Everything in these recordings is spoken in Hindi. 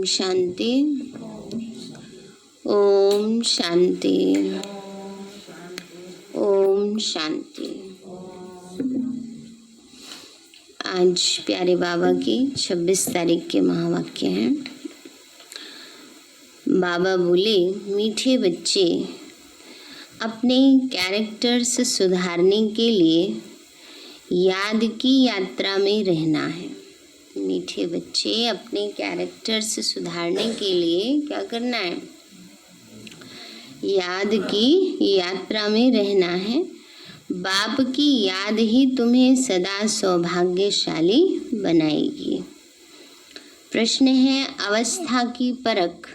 शांति। ओम शांति। ओम शांति। आज प्यारे बाबा की 26 तारीख के महावाक्य हैं। बाबा बोले, मीठे बच्चे, अपने कैरेक्टर्स सुधारने के लिए याद की यात्रा में रहना है। मीठे बच्चे, अपने कैरेक्टर्स सुधारने के लिए क्या करना है? याद की यात्रा में रहना है। बाप की याद ही तुम्हें सदा सौभाग्यशाली बनाएगी। प्रश्न है, अवस्था की परख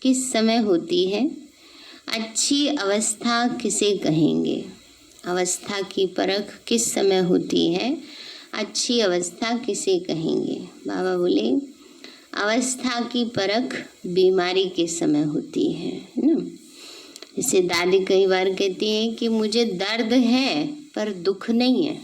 किस समय होती है? अच्छी अवस्था किसे कहेंगे? अवस्था की परख किस समय होती है? अच्छी अवस्था किसे कहेंगे? बाबा बोले, अवस्था की परख बीमारी के समय होती है ना। जैसे दादी कई बार कहती है कि मुझे दर्द है पर दुख नहीं है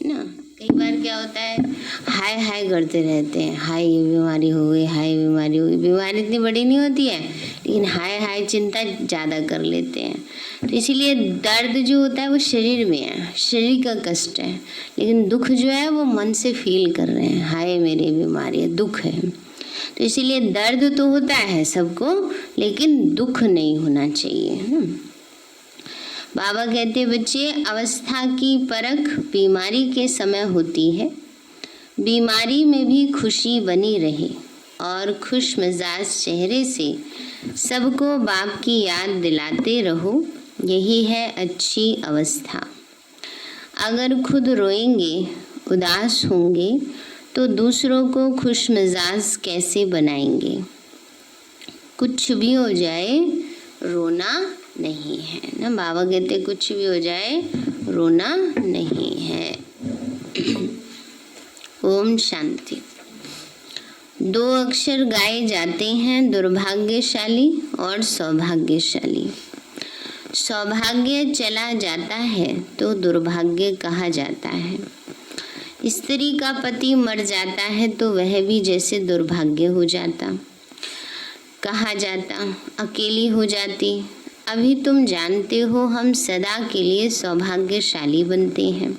ना। कई बार क्या होता है, हाय हाय करते रहते हैं, हाय ये बीमारी हो गई, हाय बीमारी हो गई। बीमारी इतनी बड़ी नहीं होती है, लेकिन हाय हाय चिंता ज़्यादा कर लेते हैं। तो इसीलिए दर्द जो होता है वो शरीर में है, शरीर का कष्ट है, लेकिन दुख जो है वो मन से फील कर रहे हैं, हाय मेरी बीमारी है, दुख है। तो इसीलिए दर्द तो होता है सबको, लेकिन दुख नहीं होना चाहिए ना। बाबा कहते, बच्चे, अवस्था की परख बीमारी के समय होती है। बीमारी में भी खुशी बनी रहे और खुश मिजाज चेहरे से सबको बाप की याद दिलाते रहो, यही है अच्छी अवस्था। अगर खुद रोएंगे, उदास होंगे, तो दूसरों को खुश मिजाज कैसे बनाएंगे? कुछ भी हो जाए रोना नहीं है ना। बाबा कहते कुछ भी हो जाए रोना नहीं है। ओम शांति। 2 अक्षर गाए जाते हैं, दुर्भाग्यशाली और सौभाग्यशाली। सौभाग्य चला जाता है तो दुर्भाग्य कहा जाता है। स्त्री का पति मर जाता है तो वह भी जैसे दुर्भाग्य हो जाता, कहा जाता, अकेली हो जाती। अभी तुम जानते हो हम सदा के लिए सौभाग्यशाली बनते हैं।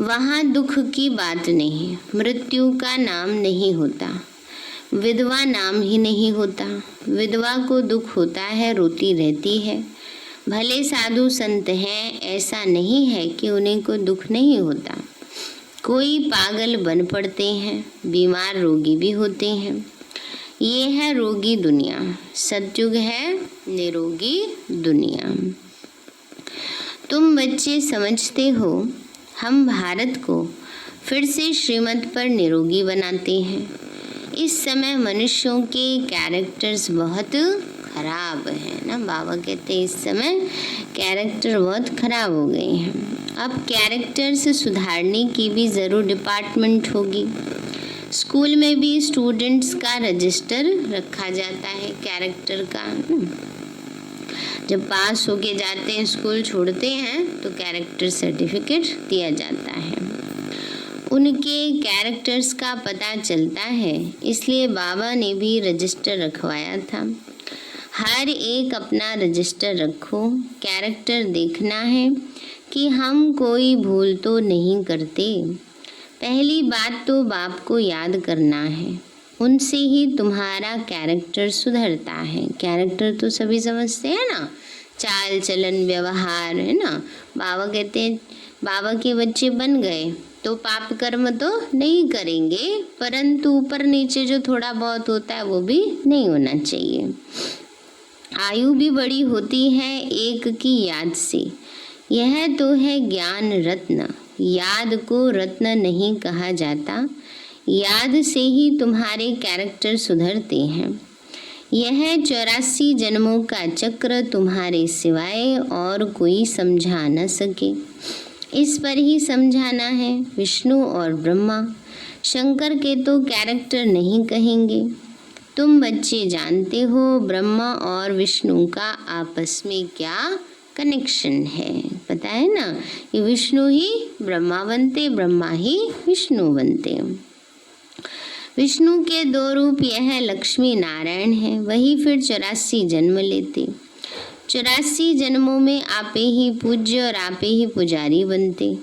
वहाँ दुख की बात नहीं, मृत्यु का नाम नहीं होता, विधवा नाम ही नहीं होता। विधवा को दुख होता है, रोती रहती है। भले साधु संत हैं, ऐसा नहीं है कि उन्हें को दुख नहीं होता। कोई पागल बन पड़ते हैं, बीमार रोगी भी होते हैं। ये है रोगी दुनिया, सतयुग है निरोगी दुनिया। तुम बच्चे समझते हो हम भारत को फिर से श्रीमत पर निरोगी बनाते हैं। इस समय मनुष्यों के कैरेक्टर्स बहुत खराब है ना। बाबा कहते हैं इस समय कैरेक्टर बहुत खराब हो गए हैं। अब कैरेक्टर्स सुधारने की भी ज़रूर डिपार्टमेंट होगी। स्कूल में भी स्टूडेंट्स का रजिस्टर रखा जाता है कैरेक्टर का। जब पास होके जाते हैं, स्कूल छोड़ते हैं, तो कैरेक्टर सर्टिफिकेट दिया जाता है। उनके कैरेक्टर्स का पता चलता है, इसलिए बाबा ने भी रजिस्टर रखवाया था। हर एक अपना रजिस्टर रखो। कैरेक्टर देखना है कि हम कोई भूल तो नहीं करते। पहली बात तो बाप को याद करना है, उनसे ही तुम्हारा कैरेक्टर सुधरता है। कैरेक्टर तो सभी समझते हैं ना, चाल चलन व्यवहार है ना। बाबा कहते हैं बाबा के बच्चे बन गए तो पाप कर्म तो नहीं करेंगे, परंतु ऊपर नीचे जो थोड़ा बहुत होता है वो भी नहीं होना चाहिए। आयु भी बड़ी होती है एक की याद से। यह तो है ज्ञान रत्न। याद को रत्न नहीं कहा जाता। याद से ही तुम्हारे कैरेक्टर सुधरते हैं। यह 84 जन्मों का चक्र तुम्हारे सिवाय और कोई समझा न सके। इस पर ही समझाना है। विष्णु और ब्रह्मा, शंकर के तो कैरेक्टर नहीं कहेंगे। तुम बच्चे जानते हो ब्रह्मा और विष्णु का आपस में क्या कनेक्शन है, पता है ना। कि विष्णु ही ब्रह्मा बनते, ब्रह्मा ही विष्णु बनते। विष्णु के 2 रूप यह लक्ष्मी नारायण है, वही फिर 84 जन्म लेते। 84 जन्मों में आपे ही पूज्य और आपे ही पुजारी बनते।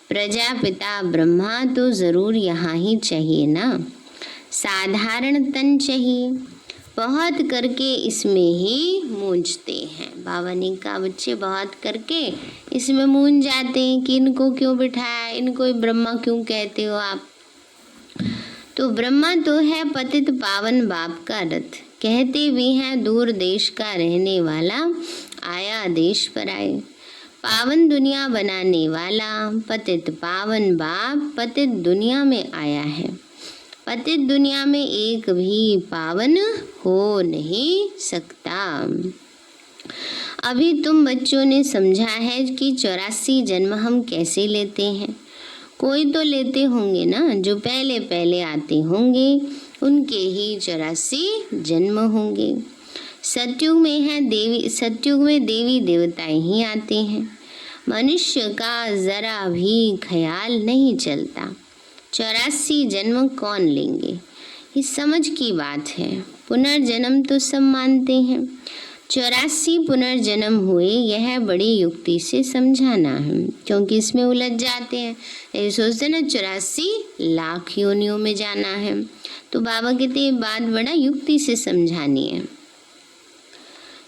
प्रजापिता ब्रह्मा तो जरूर यहाँ ही चाहिए ना, साधारण तन चाहिए, बहुत करके इसमें ही मूंझते हैं। बाबा ने कहा बच्चे बहुत करके इसमें मूंझ जाते हैं कि इनको क्यों बिठाया, इनको ब्रह्मा क्यों कहते हो आप। तो ब्रह्मा तो है पतित पावन बाप का रथ, कहते भी हैं दूर देश का रहने वाला, आया देश पर आए। पावन दुनिया बनाने वाला पतित पावन बाप पतित दुनिया में आया है। पतित दुनिया में एक भी पावन हो नहीं सकता। अभी तुम बच्चों ने समझा है कि 84 जन्म हम कैसे लेते हैं। कोई तो लेते होंगे ना, जो पहले पहले आते होंगे उनके ही 84 जन्म होंगे। सतयुग में देवी देवताएं ही आते हैं। मनुष्य का जरा भी ख्याल नहीं चलता 84 जन्म कौन लेंगे। इस समझ की बात है। पुनर्जन्म तो सब मानते हैं, 84 पुनर्जन्म हुए, यह बड़ी युक्ति से समझाना है, क्योंकि इसमें उलझ जाते हैं। ये सोचते ना 84 लाख योनियों में जाना है, तो बाबा कहते ये बात बड़ा युक्ति से समझानी है।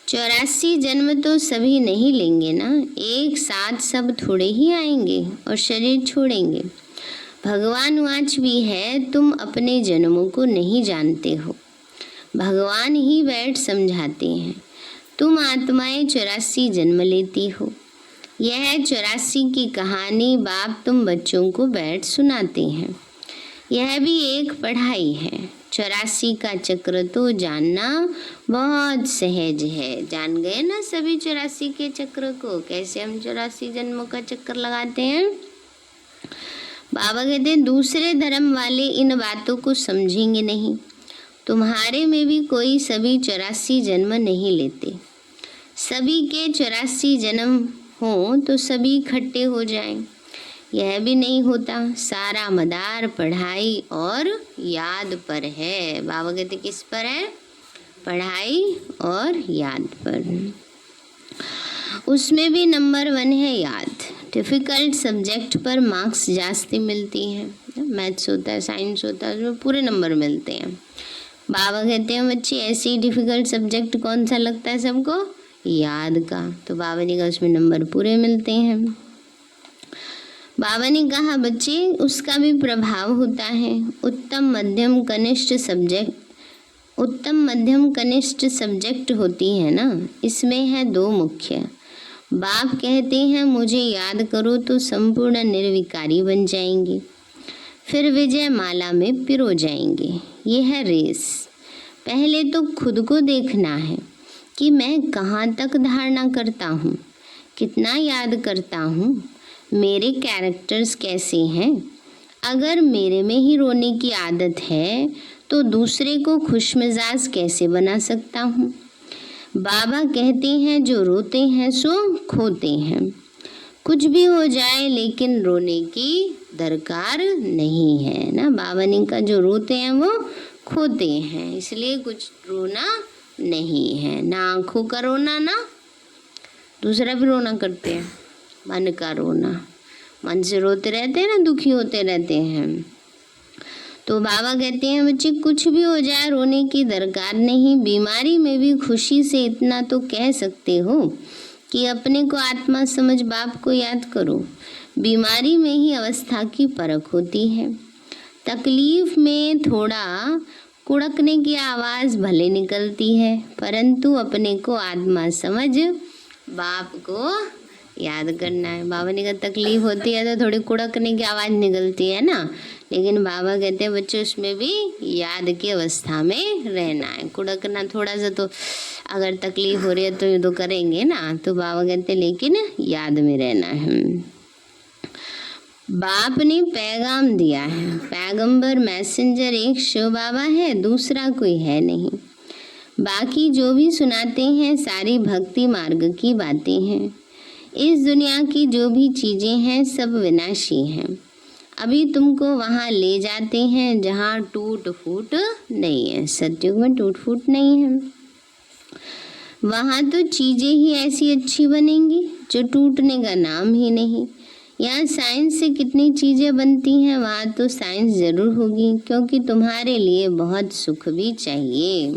84 जन्म तो सभी नहीं लेंगे ना, एक साथ सब थोड़े ही आएंगे और शरीर छोड़ेंगे। भगवान वाच भी है, तुम अपने जन्मों को नहीं जानते हो, भगवान ही बैठ समझाते हैं। तुम आत्माएं 84 जन्म लेती हो। यह 84 की कहानी बाप तुम बच्चों को बैठ सुनाते हैं। यह भी एक पढ़ाई है। 84 का चक्र तो जानना बहुत सहज है। जान गए ना सभी 84 के चक्र को, कैसे हम 84 जन्मों का चक्कर लगाते हैं। बाबा कहते हैं दूसरे धर्म वाले इन बातों को समझेंगे नहीं। तुम्हारे में भी कोई सभी 84 जन्म नहीं लेते। सभी के 84 जन्म हो तो सभी इकट्ठे हो जाएं, यह भी नहीं होता। सारा मदार पढ़ाई और याद पर है। बाबा कहते किस पर है? पढ़ाई और याद पर। उसमें भी नंबर 1 है याद। डिफ़िकल्ट सब्जेक्ट पर मार्क्स जास्ती मिलती हैं। मैथ्स होता है, साइंस होता है, उसमें पूरे नंबर मिलते हैं। बाबा कहते हैं बच्चे ऐसे ही डिफ़िकल्ट सब्जेक्ट कौन सा लगता है सबको? याद का। तो बाबा ने कहा उसमें नंबर पूरे मिलते हैं। बाबा ने कहा बच्चे उसका भी प्रभाव होता है। उत्तम मध्यम कनिष्ठ सब्जेक्ट होती है ना, इसमें है 2 मुख्य। बाप कहते हैं मुझे याद करो तो संपूर्ण निर्विकारी बन जाएंगे, फिर विजय माला में पिरो जाएंगे। ये है रेस। पहले तो खुद को देखना है कि मैं कहाँ तक धारणा करता हूँ, कितना याद करता हूँ, मेरे कैरेक्टर्स कैसे हैं। अगर मेरे में ही रोने की आदत है तो दूसरे को खुशमिजाज कैसे बना सकता हूँ। बाबा कहते हैं जो रोते हैं सो खोते हैं। कुछ भी हो जाए लेकिन रोने की दरकार नहीं है ना। बाबा ने कहा जो रोते हैं वो खोते हैं, इसलिए कुछ रोना नहीं है। ना आँखों का रोना, ना दूसरा भी रोना करते हैं, मन का रोना। मन से रोते रहते हैं ना, दुखी होते रहते हैं। तो बाबा कहते हैं बच्चे कुछ भी हो जाए रोने की दरकार नहीं। बीमारी में भी खुशी से इतना तो कह सकते हो कि अपने को आत्मा समझ बाप को याद करो। बीमारी में ही अवस्था की परख होती है। तकलीफ में थोड़ा कुड़कने की आवाज़ भले निकलती है, परंतु अपने को आत्मा समझ बाप को याद करना है। बाबा ने कहा तकलीफ होती है तो थोड़ी कुड़कने की आवाज़ निकलती है ना, लेकिन बाबा कहते हैं बच्चों उसमें भी याद की अवस्था में रहना है। कुड़कना थोड़ा सा तो अगर तकलीफ हो रही है तो ये तो करेंगे ना, तो बाबा कहते हैं लेकिन याद में रहना है। बाप ने पैगाम दिया है। पैगंबर मैसेंजर एक शिव बाबा है, दूसरा कोई है नहीं। बाकी जो भी सुनाते हैं सारी भक्ति मार्ग की बातें हैं। इस दुनिया की जो भी चीज़ें हैं सब विनाशी हैं। अभी तुमको वहाँ ले जाते हैं जहाँ टूट फूट नहीं है। सतयुग में टूट फूट नहीं है। वहाँ तो चीज़ें ही ऐसी अच्छी बनेंगी जो टूटने का नाम ही नहीं। यहाँ साइंस से कितनी चीज़ें बनती हैं, वहाँ तो साइंस ज़रूर होगी, क्योंकि तुम्हारे लिए बहुत सुख भी चाहिए।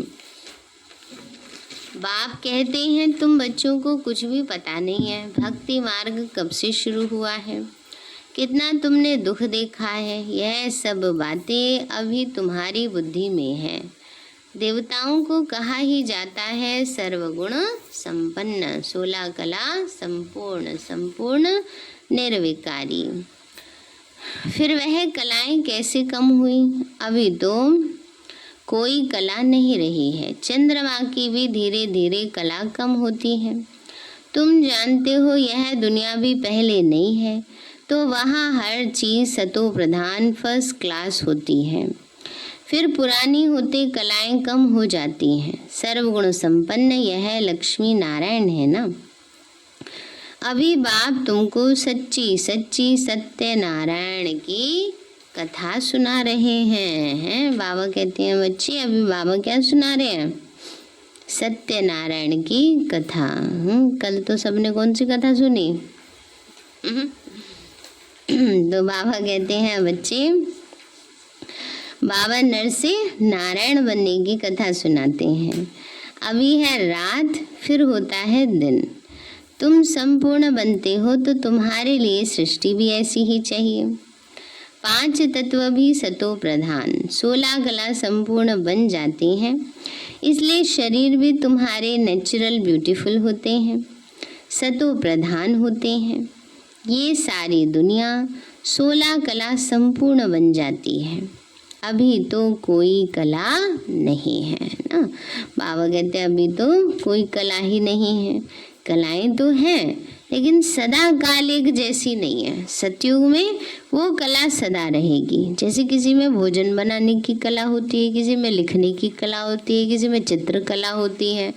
बाप कहते हैं तुम बच्चों को कुछ भी पता नहीं है। भक्ति मार्ग कब से शुरू हुआ है, कितना तुमने दुख देखा है, यह सब बातें अभी तुम्हारी बुद्धि में है। देवताओं को कहा ही जाता है सर्वगुण संपन्न, 16 कला संपूर्ण, संपूर्ण निर्विकारी। फिर वह कलाएं कैसे कम हुई? अभी तो कोई कला नहीं रही है। चंद्रमा की भी धीरे धीरे कला कम होती है। तुम जानते हो यह दुनिया भी पहले नहीं है, तो वहाँ हर चीज़ सतो प्रधान फर्स्ट क्लास होती है। फिर पुरानी होते कलाएं कम हो जाती हैं। सर्वगुण संपन्न यह लक्ष्मी नारायण है ना। अभी बाप तुमको सच्ची सच्ची सत्य नारायण की कथा सुना रहे हैं। बाबा कहते हैं बच्चे अभी बाबा क्या सुना रहे हैं? सत्य नारायण की कथा। कल तो सबने कौन सी कथा सुनी? तो बाबा कहते हैं बच्चे, बाबा नर से नारायण बनने की कथा सुनाते हैं। अभी है रात, फिर होता है दिन। तुम संपूर्ण बनते हो तो तुम्हारे लिए सृष्टि भी ऐसी ही चाहिए। 5 तत्व भी सतो प्रधान, 16 कला संपूर्ण बन जाती हैं। इसलिए शरीर भी तुम्हारे नेचुरल ब्यूटीफुल होते हैं, सतो प्रधान होते हैं। ये सारी दुनिया 16 कला संपूर्ण बन जाती है। अभी तो कोई कला नहीं है ना। बाबा कहते हैं अभी तो कोई कला ही नहीं है। कलाएं तो हैं लेकिन सदा काल एक जैसी नहीं है। सतयुग में वो कला सदा रहेगी। जैसे किसी में भोजन बनाने की कला होती है, किसी में लिखने की कला होती है, किसी में चित्रकला होती है।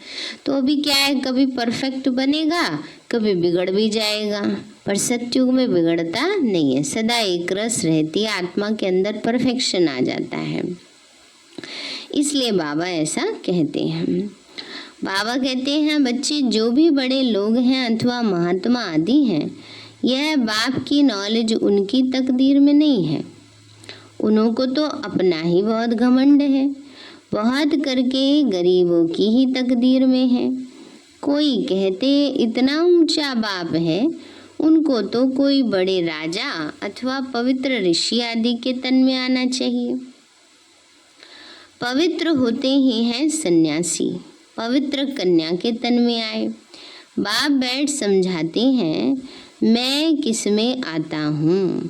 तो अभी क्या है, कभी परफेक्ट बनेगा, कभी बिगड़ भी जाएगा। पर सतयुग में बिगड़ता नहीं है, सदा एक रस रहती है। आत्मा के अंदर परफेक्शन आ जाता है। इसलिए बाबा ऐसा कहते हैं। बाबा कहते हैं बच्चे जो भी बड़े लोग हैं अथवा महात्मा आदि हैं, यह बाप की नॉलेज उनकी तकदीर में नहीं है। उनको तो अपना ही बहुत घमंड है। बहुत करके गरीबों की ही तकदीर में है। कोई कहते इतना ऊंचा बाप है, उनको तो कोई बड़े राजा अथवा पवित्र ऋषि आदि के तन में आना चाहिए। पवित्र होते ही हैं सन्यासी, पवित्र कन्या के तन में आए। बाप बैठ समझाते हैं, मैं किस में आता हूँ?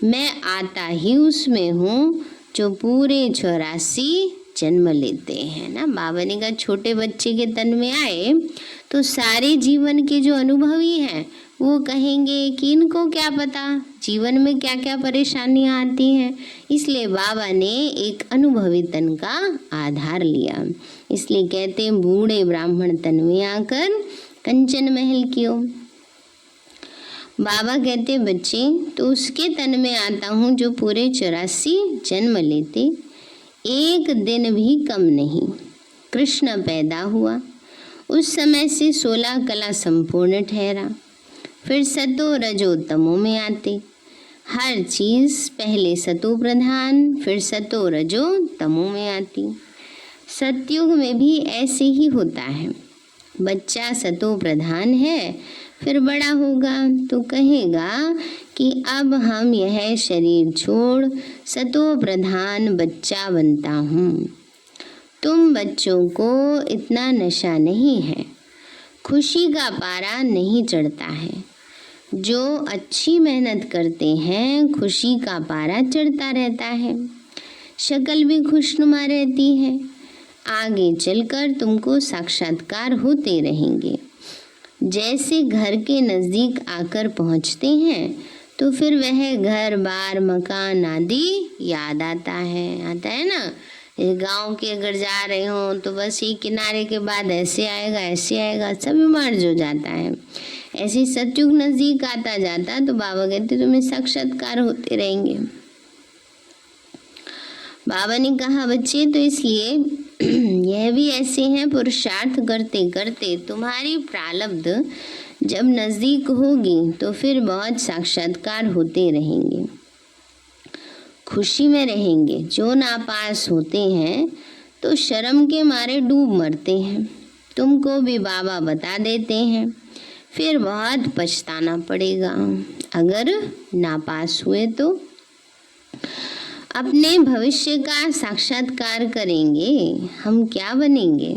मैं आता ही उसमें हूँ जो पूरे 84 जन्म लेते हैं ना। बाबा ने कहा छोटे बच्चे के तन में आए तो सारे जीवन के जो अनुभवी हैं वो कहेंगे कि इनको क्या पता जीवन में क्या क्या परेशानियां आती हैं। इसलिए बाबा ने एक अनुभवी तन का आधार लिया। इसलिए कहते हैं बूढ़े ब्राह्मण तन में आकर कंचन महल कियो। बाबा कहते बच्चे तो उसके तन में आता हूँ जो पूरे 84 जन्म लेते, एक दिन भी कम नहीं। कृष्ण पैदा हुआ, उस समय से 16 कला संपूर्ण ठहरा। फिर सतो रजो तमो में आते। हर चीज़ पहले सतो प्रधान, फिर सतो रजो तमो में आती। सतयुग में भी ऐसे ही होता है। बच्चा सतो प्रधान है, फिर बड़ा होगा तो कहेगा कि अब हम यह शरीर छोड़ सतो प्रधान बच्चा बनता हूँ। तुम बच्चों को इतना नशा नहीं है, खुशी का पारा नहीं चढ़ता है। जो अच्छी मेहनत करते हैं खुशी का पारा चढ़ता रहता है, शक्ल भी खुशनुमा रहती है। आगे चलकर तुमको साक्षात्कार होते रहेंगे। जैसे घर के नज़दीक आकर पहुँचते हैं तो फिर वह घर बार मकान आदि याद आता है ना। गांव के अगर जा रहे हो तो बस ये किनारे के बाद ऐसे आएगा सब मर्ज हो जाता है। ऐसे सतयुग नजदीक आता जाता तो बाबा कहते तुम्हें साक्षात्कार होते रहेंगे। बाबा ने कहा बच्चे तो इसलिए यह भी ऐसे हैं, पुरुषार्थ करते करते तुम्हारी प्रारब्ध जब नजदीक होगी तो फिर बहुत साक्षात्कार होते रहेंगे, खुशी में रहेंगे। जो नापास होते हैं तो शर्म के मारे डूब मरते हैं, तुमको भी बाबा बता देते हैं, फिर बहुत पछताना पड़ेगा अगर नापास हुए तो। अपने भविष्य का साक्षात्कार करेंगे, हम क्या बनेंगे।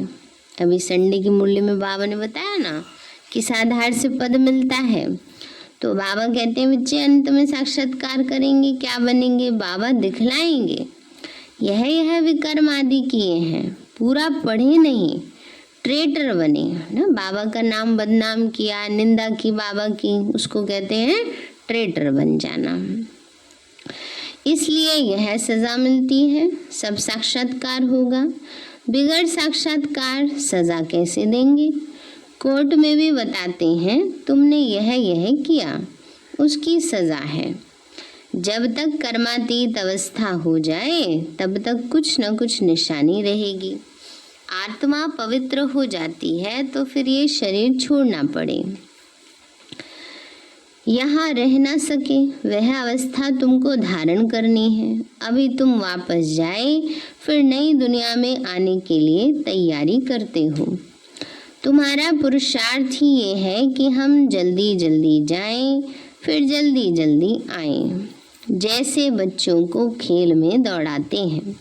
अभी संडे की मुरली में बाबा ने बताया ना कि आधार से पद मिलता है, तो बाबा कहते हैं बच्चे अंत में साक्षात्कार करेंगे, क्या बनेंगे, बाबा दिखलाएंगे। यह विकर्म आदि किए हैं, पूरा पढ़े नहीं, ट्रेटर बने ना, बाबा का नाम बदनाम किया, निंदा की बाबा की, उसको कहते हैं ट्रेटर बन जाना। इसलिए यह सजा मिलती है, सब साक्षात्कार होगा, बिगड़ साक्षात्कार सजा कैसे देंगे। कोर्ट में भी बताते हैं तुमने यह किया, उसकी सजा है। जब तक कर्मातीत अवस्था हो जाए तब तक कुछ न कुछ निशानी रहेगी। आत्मा पवित्र हो जाती है तो फिर ये शरीर छोड़ना पड़े, यहाँ रह ना सके, वह अवस्था तुमको धारण करनी है। अभी तुम वापस जाए फिर नई दुनिया में आने के लिए तैयारी करते हो। तुम्हारा पुरुषार्थ ही ये है कि हम जल्दी जल्दी जाएं, फिर जल्दी जल्दी आएं। जैसे बच्चों को खेल में दौड़ाते हैं,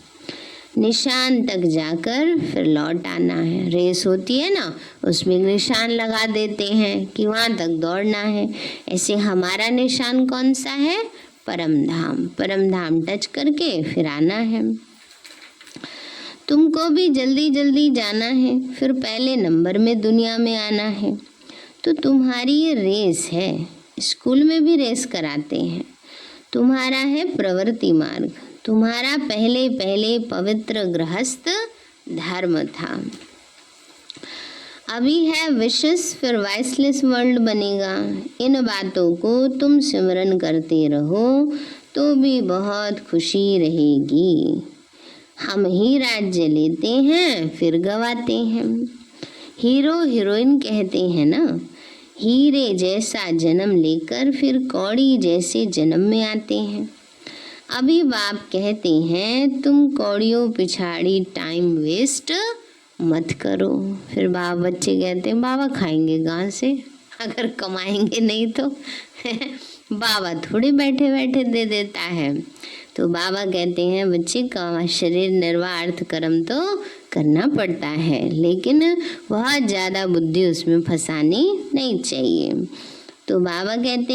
निशान तक जाकर फिर लौट आना है। रेस होती है ना, उसमें निशान लगा देते हैं कि वहाँ तक दौड़ना है। ऐसे हमारा निशान कौन सा है, परम धाम। परम धाम टच करके फिर आना है। तुमको भी जल्दी जल्दी जाना है, फिर पहले नंबर में दुनिया में आना है। तो तुम्हारी ये रेस है, स्कूल में भी रेस कराते हैं। तुम्हारा है प्रवृत्ति मार्ग, तुम्हारा पहले पहले पवित्र गृहस्थ धर्म था। अभी है विशेष, फिर वाइसलेस वर्ल्ड बनेगा। इन बातों को तुम सिमरन करते रहो तो भी बहुत खुशी रहेगी। हम ही राज्य लेते हैं फिर गवाते हैं। हीरो हीरोइन कहते हैं ना, हीरे जैसा जन्म लेकर फिर कौड़ी जैसे जन्म में आते हैं। अभी बाप कहते हैं तुम कौड़ियों पिछाड़ी टाइम वेस्ट मत करो। फिर बाप बच्चे कहते हैं बाबा खाएंगे कहाँ से, अगर कमाएंगे नहीं तो बाबा थोड़ी बैठे बैठे दे देता है। तो बाबा कहते हैं बच्चे का शरीर निर्वाह अर्थ कर्म तो करना पड़ता है, लेकिन बहुत ज़्यादा बुद्धि उसमें फंसानी नहीं चाहिए। तो बाबा कहते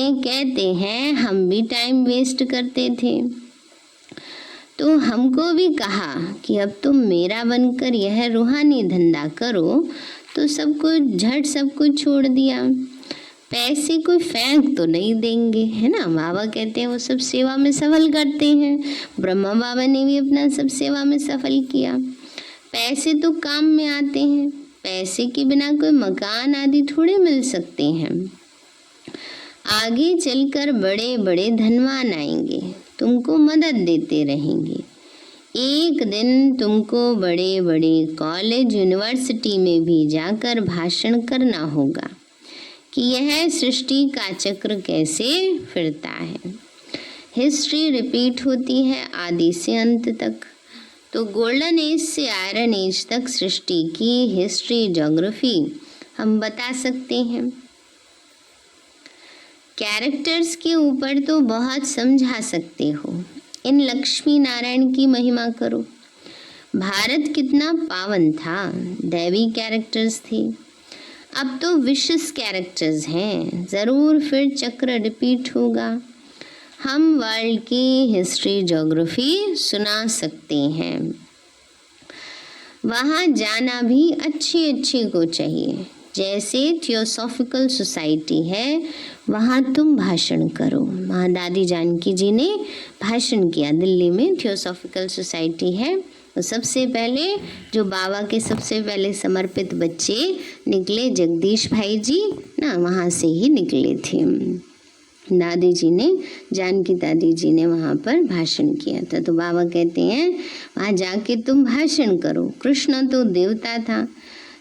हैं हम भी टाइम वेस्ट करते थे, तो हमको भी कहा कि अब तुम मेरा बनकर यह रूहानी धंधा करो, तो सब कुछ छोड़ दिया। पैसे कोई फेंक तो नहीं देंगे, है ना। बाबा कहते हैं वो सब सेवा में सफल करते हैं। ब्रह्मा बाबा ने भी अपना सब सेवा में सफल किया। पैसे तो काम में आते हैं, पैसे के बिना कोई मकान आदि थोड़े मिल सकते हैं। आगे चलकर बड़े बड़े धनवान आएंगे, तुमको मदद देते रहेंगे। एक दिन तुमको बड़े बड़े कॉलेज यूनिवर्सिटी में भी जाकर भाषण करना होगा कि यह सृष्टि का चक्र कैसे फिरता है। हिस्ट्री रिपीट होती है आदि से अंत तक। तो गोल्डन एज से आयरन एज तक सृष्टि की हिस्ट्री ज्योग्राफी हम बता सकते हैं। कैरेक्टर्स के ऊपर तो बहुत समझा सकते हो। इन लक्ष्मी नारायण की महिमा करो। भारत कितना पावन था, दैवी कैरेक्टर्स थे। अब तो विशेष कैरेक्टर्स हैं, ज़रूर फिर चक्र रिपीट होगा। हम वर्ल्ड की हिस्ट्री ज्योग्राफी सुना सकते हैं। वहाँ जाना भी अच्छे को चाहिए। जैसे थियोसॉफिकल सोसाइटी है, वहाँ तुम भाषण करो। वहाँ दादी जानकी जी ने भाषण किया, दिल्ली में थियोसॉफिकल सोसाइटी है, तो सबसे पहले जो बाबा के सबसे पहले समर्पित बच्चे निकले, जगदीश भाई जी ना, वहाँ से ही निकले थे। दादी जी ने, जानकी दादी जी ने वहाँ पर भाषण किया था। तो बाबा कहते हैं वहाँ जाके तुम भाषण करो। कृष्ण तो देवता था,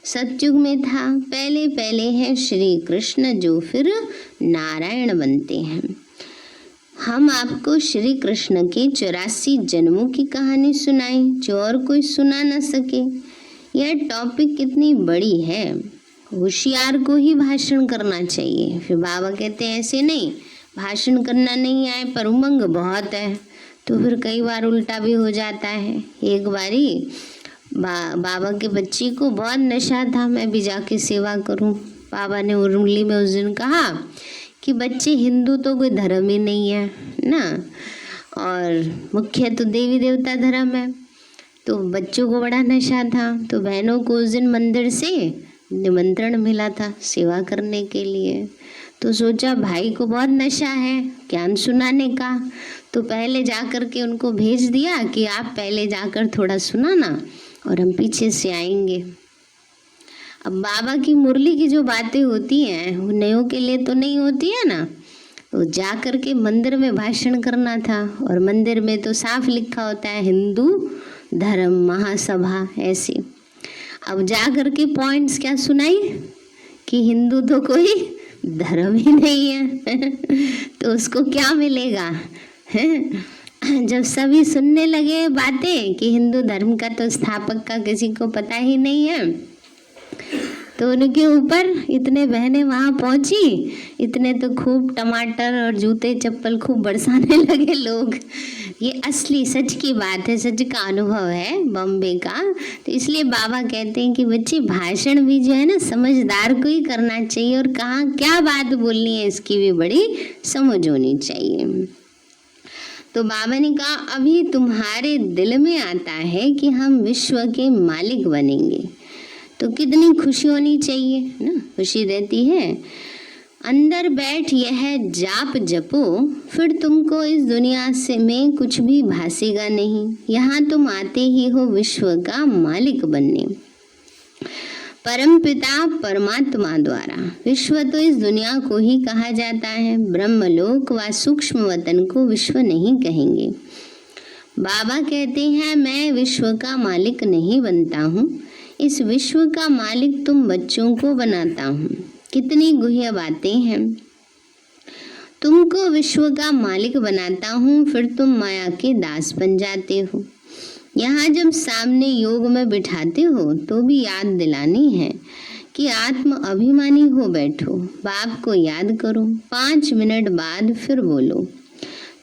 सतयुग में था, पहले पहले है श्री कृष्ण जो फिर नारायण बनते हैं। हम आपको श्री कृष्ण के 84 जन्मों की कहानी सुनाई जो और कोई सुना न सके। यह टॉपिक कितनी बड़ी है, होशियार को ही भाषण करना चाहिए। फिर बाबा कहते हैं ऐसे नहीं, भाषण करना नहीं आए पर उमंग बहुत है, तो फिर कई बार उल्टा भी हो जाता है। एक बारी बाबा के बच्ची को बहुत नशा था, मैं भी जाके सेवा करूं। बाबा ने उर्मिली में उस दिन कहा कि बच्चे, हिंदू तो कोई धर्म ही नहीं है ना, और मुख्य तो देवी देवता धर्म है। तो बच्चों को बड़ा नशा था, तो बहनों को उस दिन मंदिर से निमंत्रण मिला था सेवा करने के लिए। तो सोचा भाई को बहुत नशा है ज्ञान सुनाने का, तो पहले जाकर के उनको भेज दिया कि आप पहले जाकर थोड़ा सुनाना और हम पीछे से आएंगे। अब बाबा की मुरली की जो बातें होती हैं वो नयों के लिए तो नहीं होती है ना, तो जा कर के मंदिर में भाषण करना था, और मंदिर में तो साफ लिखा होता है हिंदू धर्म महासभा ऐसे। अब जा कर के पॉइंट्स क्या सुनाई कि हिंदू तो कोई धर्म ही नहीं है तो उसको क्या मिलेगा जब सभी सुनने लगे बातें कि हिंदू धर्म का तो स्थापक का किसी को पता ही नहीं है, तो उनके ऊपर इतने बहनें वहाँ पहुँची, इतने तो खूब टमाटर और जूते चप्पल खूब बरसाने लगे लोग। ये असली सच की बात है, सच का अनुभव है बॉम्बे का। तो इसलिए बाबा कहते हैं कि बच्चे भाषण भी जो है ना समझदार को ही करना चाहिए, और कहाँ क्या बात बोलनी है इसकी भी बड़ी समझ होनी चाहिए। तो बाबा ने कहा अभी तुम्हारे दिल में आता है कि हम विश्व के मालिक बनेंगे, तो कितनी खुशी होनी चाहिए ना, खुशी रहती है। अंदर बैठ यह जाप जपो, फिर तुमको इस दुनिया से में कुछ भी भासेगा नहीं। यहाँ तुम आते ही हो विश्व का मालिक बनने, परमपिता परमात्मा द्वारा। विश्व तो इस दुनिया को ही कहा जाता है, ब्रह्मलोक व सूक्ष्म वतन को विश्व नहीं कहेंगे। बाबा कहते हैं मैं विश्व का मालिक नहीं बनता हूँ, इस विश्व का मालिक तुम बच्चों को बनाता हूँ। कितनी गुह्य बातें हैं। तुमको विश्व का मालिक बनाता हूँ, फिर तुम माया के दास बन जाते हो। यहाँ जब सामने योग में बिठाते हो तो भी याद दिलानी है कि आत्म अभिमानी हो बैठो, बाप को याद करो। 5 मिनट बाद फिर बोलो।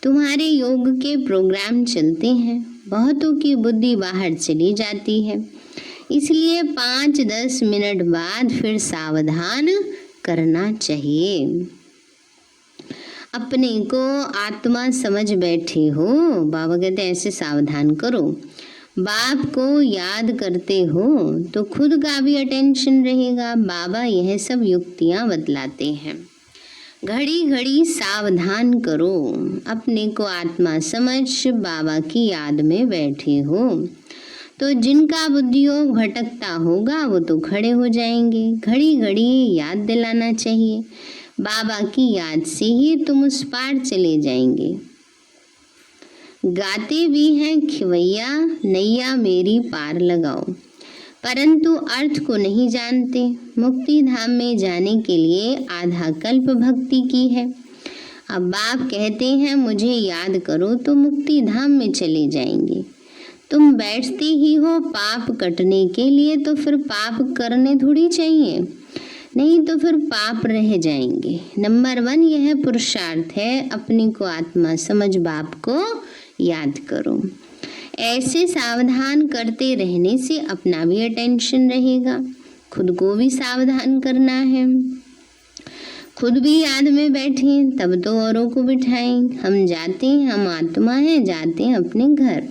तुम्हारे योग के प्रोग्राम चलते हैं, बहुतों की बुद्धि बाहर चली जाती है, इसलिए 5-10 मिनट बाद फिर सावधान करना चाहिए। अपने को आत्मा समझ बैठे हो, बाबा कहते हैं ऐसे सावधान करो। बाप को याद करते हो तो खुद का भी अटेंशन रहेगा। बाबा यह सब युक्तियाँ बतलाते हैं। घड़ी घड़ी सावधान करो, अपने को आत्मा समझ बाबा की याद में बैठे हो। तो जिनका बुद्धियोग भटकता होगा वो तो खड़े हो जाएंगे। घड़ी घड़ी याद दिलाना चाहिए, बाबा की याद से ही तुम उस पार चले जाएंगे। गाते भी हैं खिवैया नैया मेरी पार लगाओ, परंतु अर्थ को नहीं जानते। मुक्ति धाम में जाने के लिए आधा कल्प भक्ति की है। अब बाप कहते हैं मुझे याद करो तो मुक्ति धाम में चले जाएंगे। तुम बैठते ही हो पाप कटने के लिए, तो फिर पाप करने थोड़ी चाहिए, नहीं तो फिर पाप रह जाएंगे। नंबर 1 यह पुरुषार्थ है, अपने को आत्मा समझ बाप को याद करो। ऐसे सावधान करते रहने से अपना भी अटेंशन रहेगा, खुद को भी सावधान करना है। खुद भी याद में बैठे तब तो औरों को बिठाएं। हम जाते हैं, हम आत्मा हैं, जाते हैं अपने घर,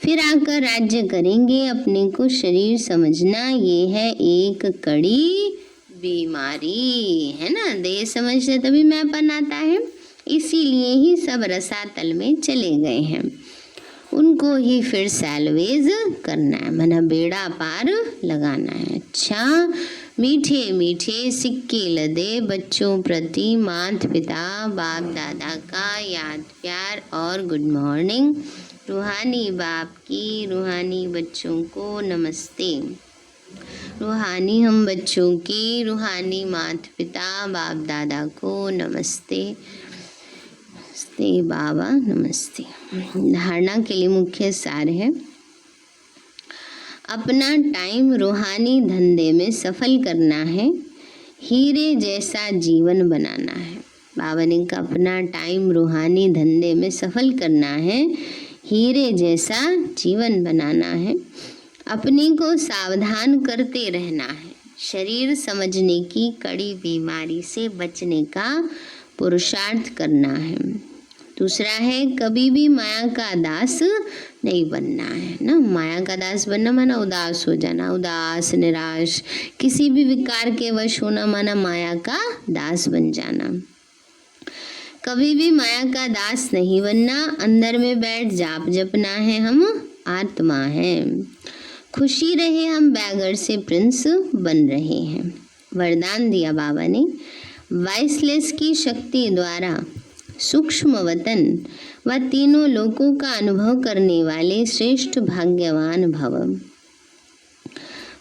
फिर आकर राज्य करेंगे। अपने को शरीर समझना ये है एक कड़ी बीमारी है ना। देह समझते तभी मैंपन आता है, इसीलिए ही सब रसातल में चले गए हैं। उनको ही फिर सैलवेज करना है, माना बेड़ा पार लगाना है। अच्छा, मीठे मीठे सिक्के लदे बच्चों प्रति माता पिता बाप दादा का याद प्यार और गुड मॉर्निंग। रूहानी बाप की रूहानी बच्चों को नमस्ते। रूहानी हम बच्चों की रूहानी माता पिता बाप दादा को नमस्ते। नमस्ते बाबा, नमस्ते। धारणा के लिए मुख्य सार है, अपना टाइम रूहानी धंधे में सफल करना है, हीरे जैसा जीवन बनाना है। बाबा ने कहा अपना टाइम रूहानी धंधे में सफल करना है, हीरे जैसा जीवन बनाना है, अपने को सावधान करते रहना है, शरीर समझने की कड़ी बीमारी से बचने का पुरुषार्थ करना है। दूसरा है कभी भी माया का दास नहीं बनना है ना। माया का दास बनना माना उदास हो जाना, उदास निराश, किसी भी विकार के वश होना माना माया का दास बन जाना। कभी भी माया का दास नहीं बनना, अंदर में बैठ जाप जपना है, हम आत्मा हैं। खुशी रहे हम बैगर से प्रिंस बन रहे हैं। वरदान दिया बाबा ने, वाइसलेस की शक्ति द्वारा सूक्ष्म वतन व तीनों लोकों का अनुभव करने वाले श्रेष्ठ भाग्यवान भव।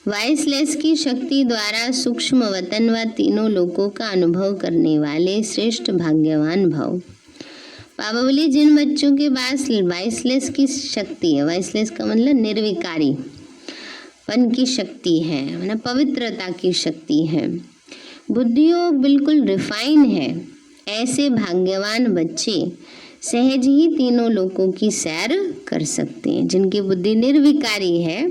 वाइसलेस की शक्ति द्वारा सूक्ष्म वतन व तीनों लोकों का अनुभव करने वाले श्रेष्ठ भाग्यवान भव। बाबा बोले जिन बच्चों के पास वाइसलेस की शक्ति है, वाइसलेस का मतलब निर्विकारी पन की शक्ति है, मतलब पवित्रता की शक्ति है, बुद्धियों बिल्कुल रिफाइन है, ऐसे भाग्यवान बच्चे सहज ही तीनों लोकों की सैर कर सकते हैं। जिनकी बुद्धि निर्विकारी है,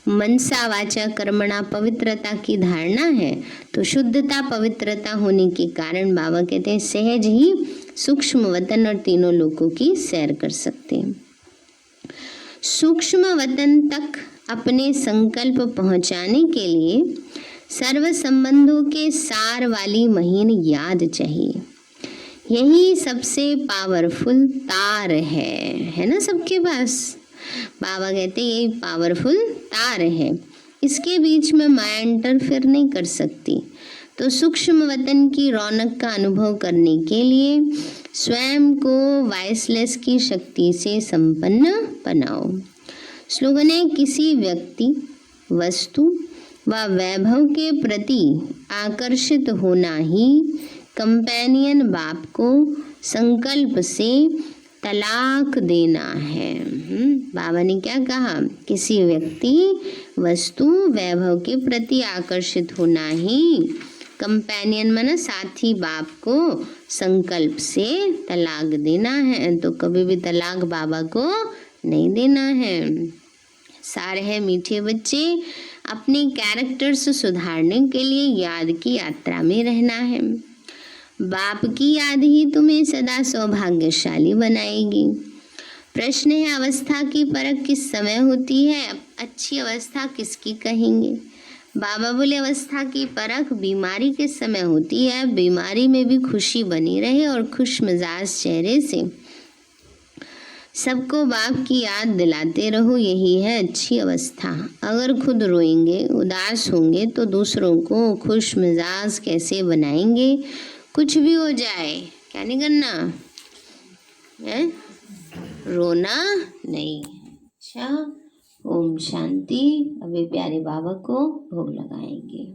मनसा वाचा कर्मणा पवित्रता की धारणा है, तो शुद्धता पवित्रता होने के कारण बाबा कहते हैं सहज ही सूक्ष्म वतन और तीनों लोकों की सैर कर सकते हैं। सूक्ष्म वतन तक अपने संकल्प पहुंचाने के लिए सर्व संबंधों के सार वाली महीन याद चाहिए। यही सबसे पावरफुल तार है ना सबके पास। बाबा कहते यही पावरफुल तार है, इसके बीच में माया इंटरफेयर नहीं कर सकती। तो सूक्ष्म वतन की रौनक का अनुभव करने के लिए स्वयं को वाइसलेस की शक्ति से संपन्न बनाओ। स्लोगन है, किसी व्यक्ति वस्तु व वैभव के प्रति आकर्षित होना ही कंपेनियन बाप को संकल्प से तलाक देना है। बाबा ने क्या कहा, किसी व्यक्ति वस्तु वैभव के प्रति आकर्षित होना ही कंपेनियन माना साथी बाप को संकल्प से तलाक देना है। तो कभी भी तलाक बाबा को नहीं देना है। सार है मीठे बच्चे, अपने कैरेक्टर्स सुधारने के लिए याद की यात्रा में रहना है। बाप की याद ही तुम्हें सदा सौभाग्यशाली बनाएगी। प्रश्न है, अवस्था की परख किस समय होती है? अच्छी अवस्था किसकी कहेंगे? बाबा बोले अवस्था की परख बीमारी के समय होती है। बीमारी में भी खुशी बनी रहे और खुश मिजाज चेहरे से सबको बाप की याद दिलाते रहो, यही है अच्छी अवस्था। अगर खुद रोएंगे, उदास होंगे तो दूसरों को खुश मिजाज कैसे बनाएंगे? कुछ भी हो जाए क्या नहीं करना है, रोना नहीं। अच्छा, ओम शांति। अभी प्यारे बाबा को भोग लगाएंगे।